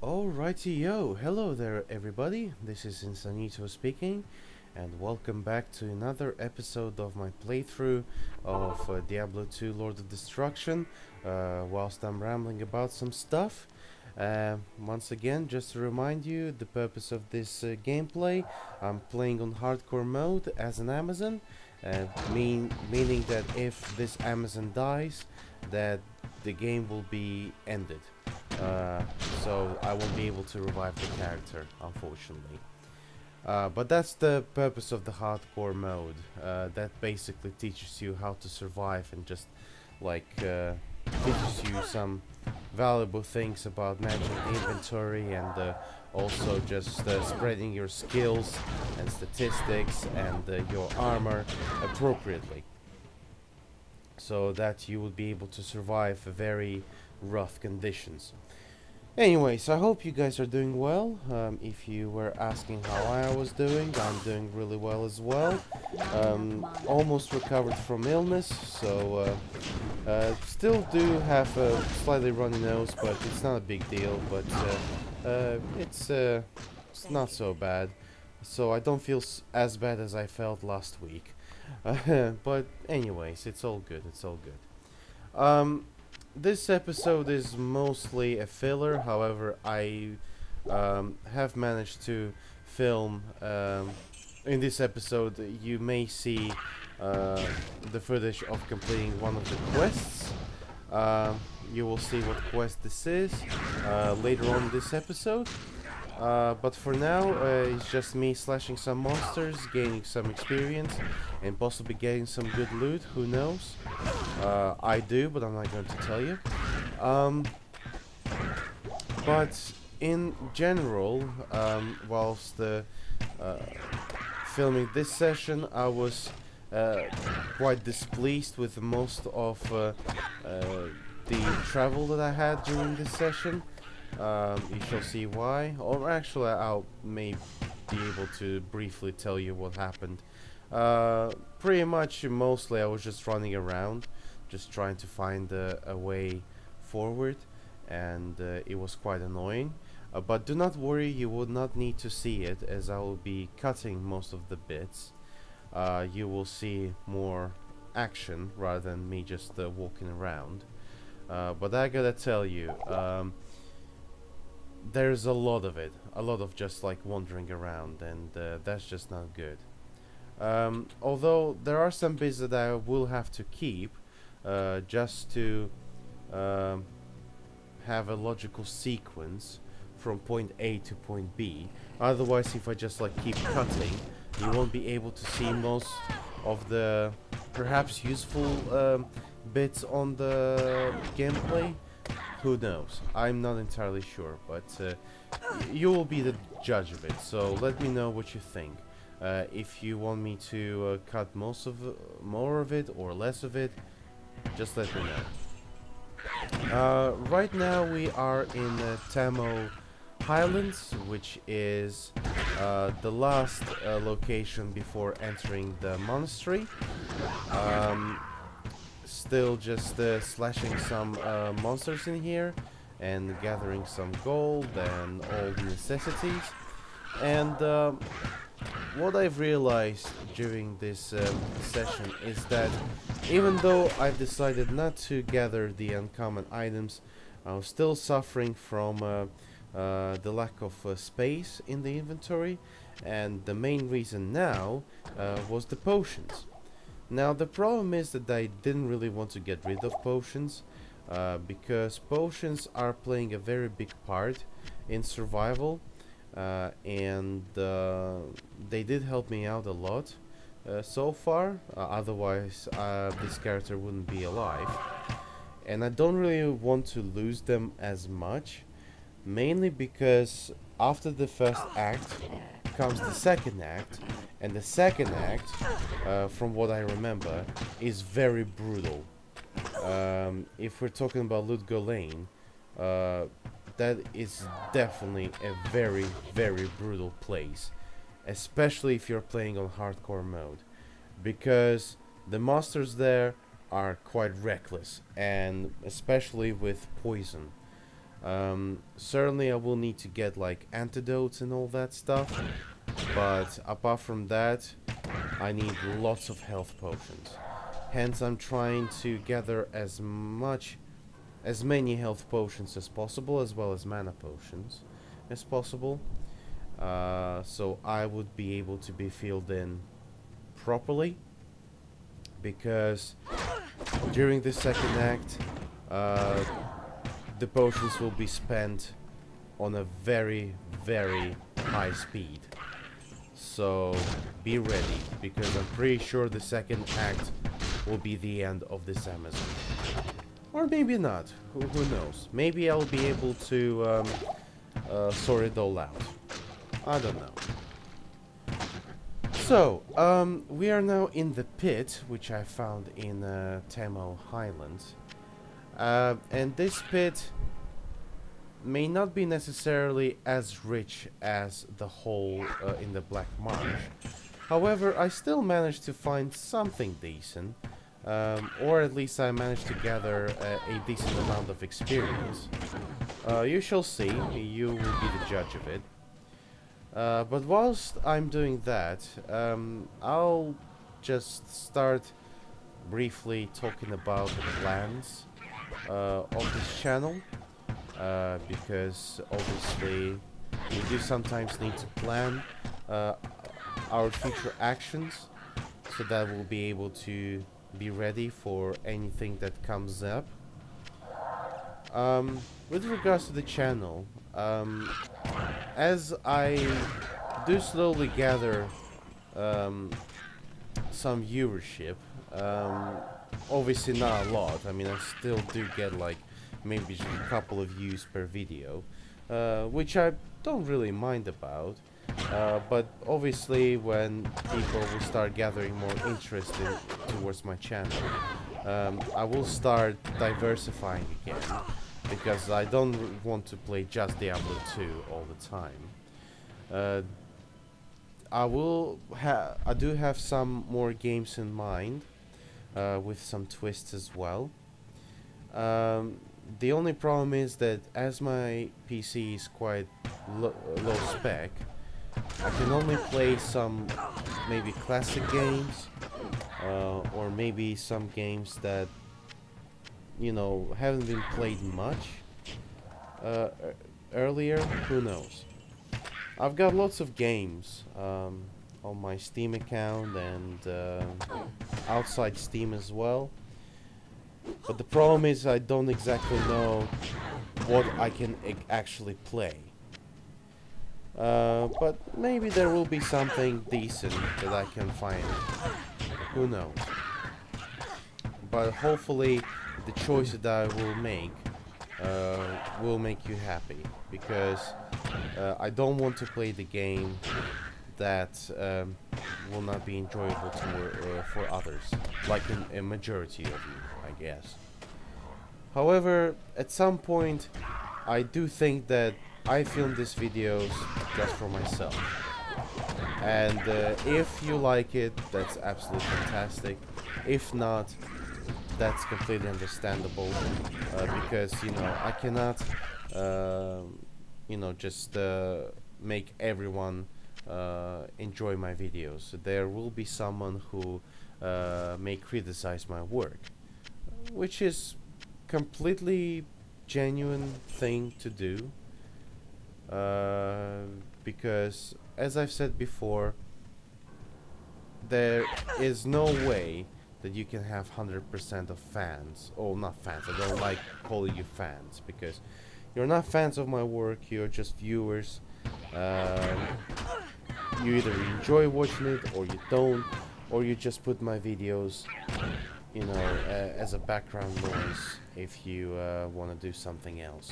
Alrighty-yo, hello there everybody, this is Insanito speaking, and welcome back to another episode of my playthrough of Diablo 2 Lord of Destruction, whilst I'm rambling about some stuff. Once again, just to remind you, the purpose of this gameplay, I'm playing on hardcore mode as an Amazon, meaning that if this Amazon dies, that the game will be ended. Uh, so I won't be able to revive the character, unfortunately. But that's the purpose of the hardcore mode. That basically teaches you how to survive and just teaches you some valuable things about managing the inventory and also just spreading your skills and statistics and your armor appropriately, so that you will be able to survive very rough conditions. Anyways, I hope you guys are doing well. If you were asking how I was doing, I'm doing really well as well. Almost recovered from illness, so still do have a slightly runny nose, but it's not a big deal. But it's not so bad. So I don't feel as bad as I felt last week. But anyways, it's all good. It's all good. This episode is mostly a filler. However, I have managed to film. In this episode, you may see the footage of completing one of the quests. You will see what quest this is later on in this episode. But for now, it's just me slashing some monsters, gaining some experience, and possibly getting some good loot. Who knows? I do, but I'm not going to tell you. But in general, whilst filming this session, I was quite displeased with most of the travel that I had during this session. You shall see why, or actually I may be able to briefly tell you what happened. Pretty much, mostly I was just running around, just trying to find a way forward, and it was quite annoying. But do not worry, you would not need to see it, as I will be cutting most of the bits. You will see more action rather than me just walking around. But I gotta tell you, there's a lot of it, a lot of just like wandering around, and that's just not good. Although there are some bits that I will have to keep just to um, have a logical sequence from point A to point B. Otherwise, if I just like keep cutting, you won't be able to see most of the perhaps useful bits on the gameplay. Who knows? I'm not entirely sure, but you will be the judge of it. So let me know what you think. If you want me to cut more of it or less of it, just let me know. Right now we are in Tamo Highlands, which is the last location before entering the monastery. Still just slashing some monsters in here and gathering some gold and all the necessities. And what I've realized during this session is that even though I've decided not to gather the uncommon items, I was still suffering from the lack of space in the inventory, and the main reason now was the potions. Now the problem is that I didn't really want to get rid of potions, because potions are playing a very big part in survival, and they did help me out a lot so far. Otherwise, this character wouldn't be alive, and I don't really want to lose them as much, mainly because after the first act comes the second act, and the second act, from what I remember, is very brutal. If we're talking about Ludgo Lane, that is definitely a very, very brutal place, especially if you're playing on hardcore mode, because the monsters there are quite reckless, and especially with poison. Certainly I will need to get like antidotes and all that stuff, but apart from that, I need lots of health potions. Hence I'm trying to gather as many health potions as possible, as well as mana potions as possible, so I would be able to be filled in properly, because during the second act, the potions will be spent on a very, very high speed. So be ready, because I'm pretty sure the second act will be the end of this Amazon. Or maybe not, who knows. Maybe I'll be able to sort it all out. I don't know. So, we are now in the pit, which I found in Tamo Highlands. And this pit may not be necessarily as rich as the hole in the Black Marsh. However, I still managed to find something decent, or at least I managed to gather a decent amount of experience. You shall see, you will be the judge of it. But whilst I'm doing that, I'll just start briefly talking about the plans of this channel, because obviously we do sometimes need to plan our future actions, so that we'll be able to be ready for anything that comes up. With regards to the channel, as I do slowly gather some viewership, obviously not a lot, I mean I still do get like maybe just a couple of views per video, which I don't really mind about, but obviously when people will start gathering more interest towards my channel, I will start diversifying again, because I don't want to play just Diablo 2 all the time. I do have some more games in mind, with some twists as well. The only problem is that as my PC is quite low spec, I can only play some maybe classic games, or maybe some games that, you know, haven't been played much earlier. Who knows? I've got lots of games on my Steam account and outside Steam as well, but the problem is I don't exactly know what I can actually play. But maybe there will be something decent that I can find. Who knows? But hopefully the choice that I will make you happy, because I don't want to play the game that will not be enjoyable for others, like a majority of you, I guess. However, at some point, I do think that I filmed these videos just for myself, and if you like it, that's absolutely fantastic. If not, that's completely understandable, because, you know, I cannot you know, just make everyone enjoy my videos. There will be someone who may criticize my work, which is completely genuine thing to do, because as I've said before, there is no way that you can have 100% of fans. Oh, not fans, I don't like calling you fans, because you're not fans of my work, you're just viewers. You either enjoy watching it, or you don't, or you just put my videos, you know, as a background noise if you want to do something else.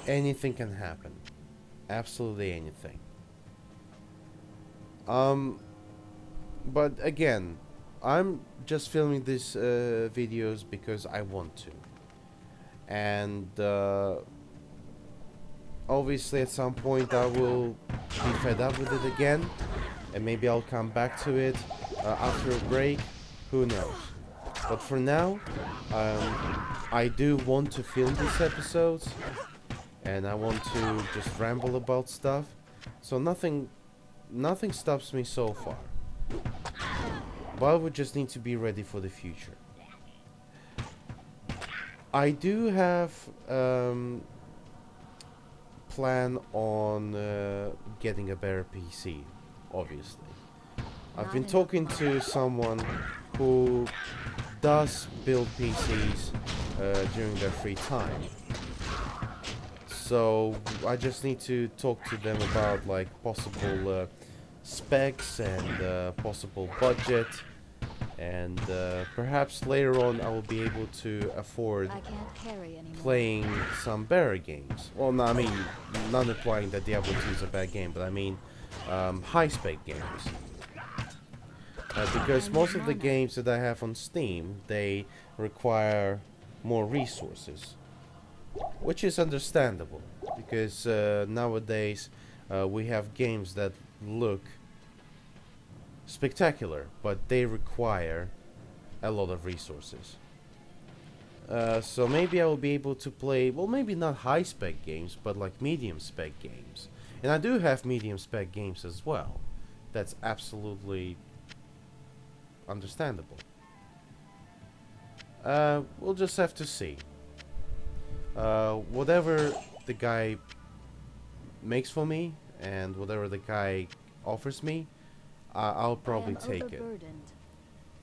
Anything can happen. Absolutely anything. But again, I'm just filming these videos because I want to. And obviously at some point I will be fed up with it again, and maybe I'll come back to it after a break. Who knows? But for now, I do want to film these episodes, and I want to just ramble about stuff. So nothing stops me so far. But I would just need to be ready for the future. I do have plan on getting a better PC, obviously. I've been talking to someone who does build PCs during their free time. So I just need to talk to them about like possible specs and possible budget, and perhaps later on I will be able to afford playing some better games. Well, no, I mean, not implying that Diablo 2 is a bad game, but I mean high-spec games. Because most of the games that I have on Steam, they require more resources, which is understandable, because nowadays we have games that look spectacular, but they require a lot of resources. So maybe I will be able to play, well, maybe not high-spec games, but like medium-spec games. And I do have medium-spec games as well. That's absolutely understandable. We'll just have to see. Whatever the guy makes for me and whatever the guy offers me, I'll probably take it.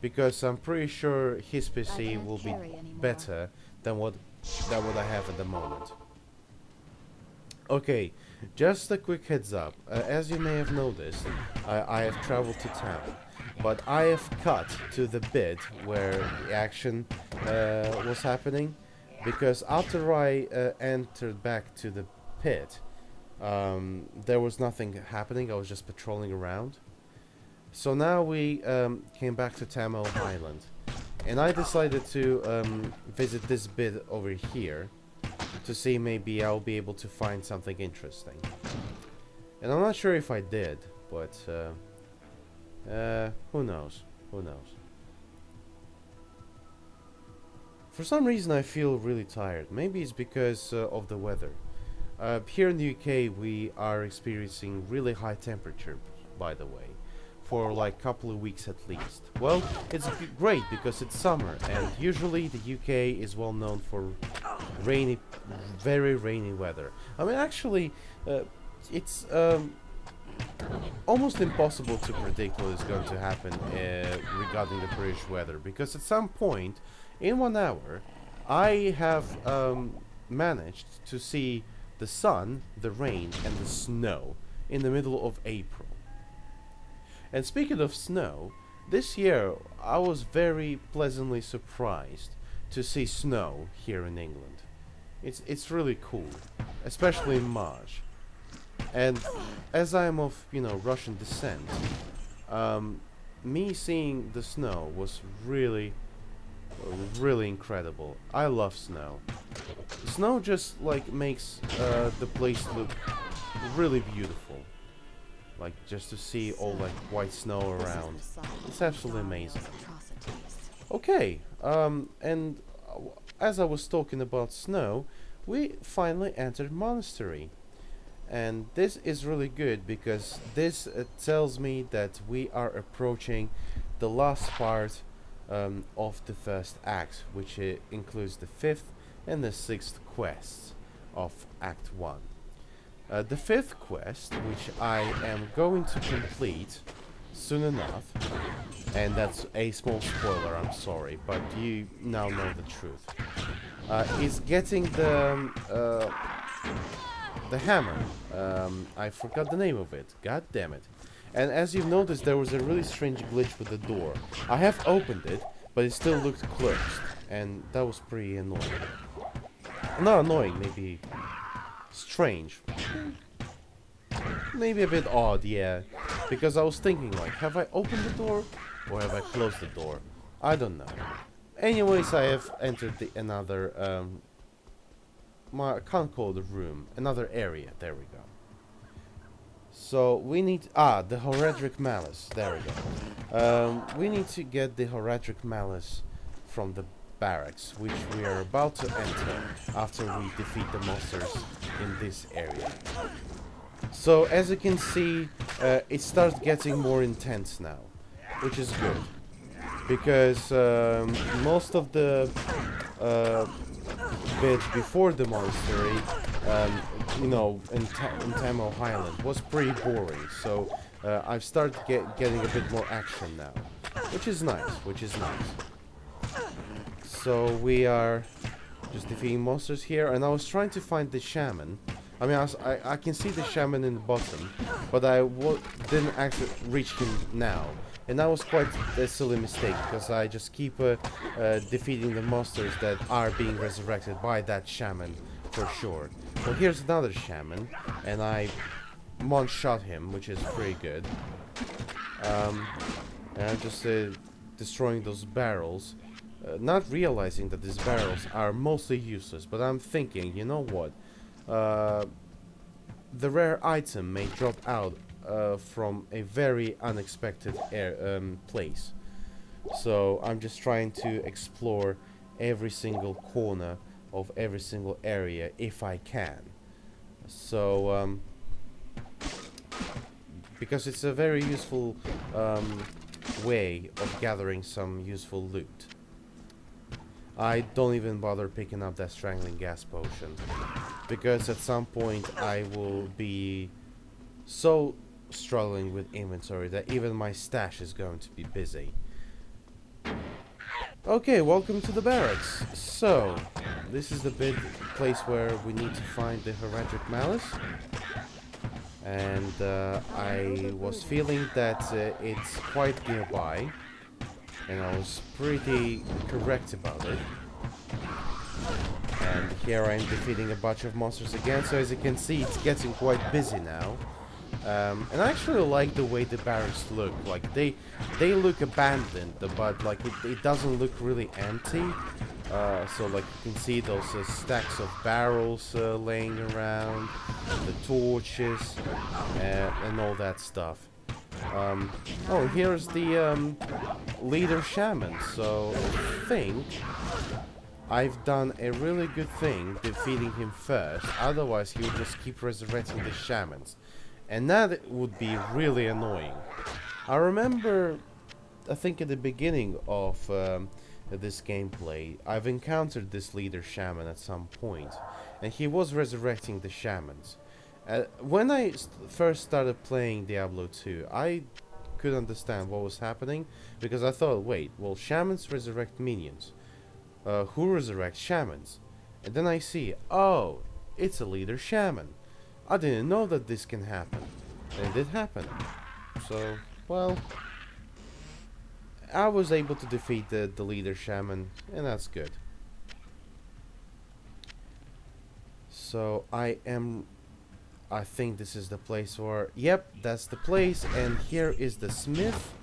Because I'm pretty sure his PC will be better than what I have at the moment. Okay, just a quick heads up. As you may have noticed, I have traveled to town, but I have cut to the bit where the action was happening, because after I entered back to the pit, there was nothing happening. I was just patrolling around. So now we came back to Tamil Island, and I decided to visit this bit over here to see maybe I'll be able to find something interesting. And I'm not sure if I did, but who knows? Who knows? For some reason I feel really tired. Maybe it's because of the weather. Here in the UK we are experiencing really high temperature, by the way, for like a couple of weeks at least. Well, it's great because it's summer, and usually the UK is well known for rainy, very rainy weather. I mean, actually, it's almost impossible to predict what is going to happen regarding the British weather, because at some point in 1 hour I have managed to see the sun, the rain and the snow in the middle of April. And speaking of snow, this year I was very pleasantly surprised to see snow here in England. It's really cool, especially in March. And as I am of, Russian descent, me seeing the snow was really incredible. I love snow. Snow just like makes the place look really beautiful. Like just to see all like white snow around, it's absolutely amazing. Okay, and as I was talking about snow, we finally entered Monastery. And this is really good because this tells me that we are approaching the last part of the first act, which includes the 5th and the 6th quests of Act 1. The 5th quest, which I am going to complete soon enough, and that's a small spoiler, I'm sorry, but you now know the truth, is getting the hammer. I forgot the name of it, god damn it. And as you've noticed, there was a really strange glitch with the door. I have opened it, but it still looked closed, and that was pretty annoying. Not annoying, maybe strange. Maybe a bit odd, yeah. Because I was thinking, like, have I opened the door or have I closed the door? I don't know. Anyways, I have entered another I can't call it a room, another area. There we go. So we need the Horadric Malice. There we go. We need to get the Horadric Malice from the barracks, which we are about to enter after we defeat the monsters in this area. So as you can see, it starts getting more intense now, which is good, because most of the bit before the monastery, you know, in Tamil Highland was pretty boring. So I've started getting a bit more action now, which is nice. So we are just defeating monsters here, and I was trying to find the shaman. I mean, I can see the shaman in the bottom, but I didn't actually reach him now. And that was quite a silly mistake, because I just keep defeating the monsters that are being resurrected by that shaman, for sure. Well, here's another shaman, and I one-shot him, which is pretty good. And I'm just destroying those barrels, not realizing that these barrels are mostly useless, but I'm thinking, you know what? The rare item may drop out from a very unexpected place. So I'm just trying to explore every single corner of every single area if I can. So because it's a very useful way of gathering some useful loot. I don't even bother picking up that strangling gas potion, because at some point I will be so struggling with inventory that even my stash is going to be busy. Okay, welcome to the barracks. So, this is the big place where we need to find the Heraldric Malice. And I was feeling that it's quite nearby, and I was pretty correct about it. And here I am defeating a bunch of monsters again, so as you can see, it's getting quite busy now. And I actually like the way the barracks look. Like, they look abandoned, but like it doesn't look really empty. So like you can see those stacks of barrels laying around, the torches, and all that stuff. Oh, here's the leader shaman. So I think I've done a really good thing defeating him first. Otherwise, he would just keep resurrecting the shamans, and that would be really annoying. I remember, I think at the beginning of this gameplay, I've encountered this leader shaman at some point, and he was resurrecting the shamans. When I first started playing Diablo 2, I could understand what was happening, because I thought, wait, well, shamans resurrect minions. Who resurrects shamans? And then I see, oh, it's a leader shaman. I didn't know that this can happen. And it did happen. So, well, I was able to defeat the leader shaman, and that's good. So I think this is the place where, yep, that's the place, and here is the smith.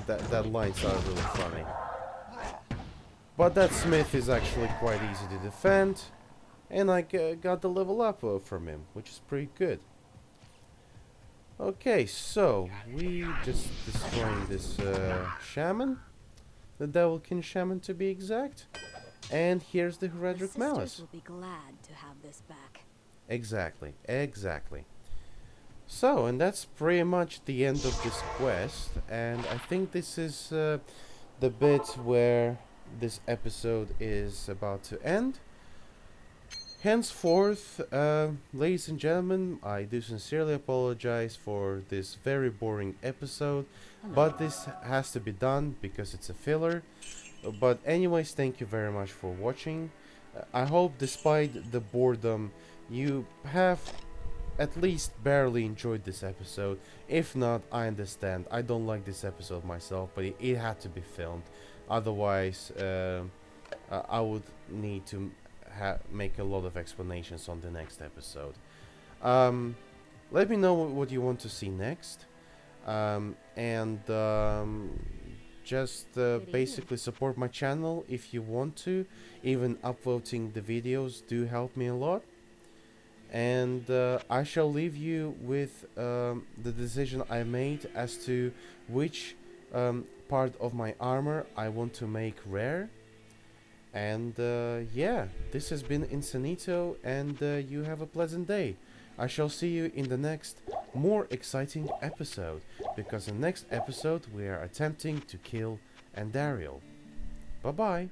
that line sounded really funny. But that smith is actually quite easy to defend, and I got the level up from him, which is pretty good. Okay, so we just destroying this shaman, the Devilkin shaman to be exact, and here's the Heraldric Malice. Will be glad to have this back. Exactly. So, and that's pretty much the end of this quest, and I think this is the bit where this episode is about to end. Henceforth, ladies and gentlemen, I do sincerely apologize for this very boring episode, but this has to be done because it's a filler. But anyways, thank you very much for watching. I hope despite the boredom, you have at least barely enjoyed this episode. If not, I understand. I don't like this episode myself, but it had to be filmed. Otherwise, I would need to make a lot of explanations on the next episode. Let me know what you want to see next, and just basically support my channel if you want to. Even upvoting the videos do help me a lot. and I shall leave you with the decision I made as to which part of my armor I want to make rare. And yeah, this has been Insanito, and you have a pleasant day. I shall see you in the next, more exciting episode, because in the next episode we are attempting to kill Andariel. Bye bye.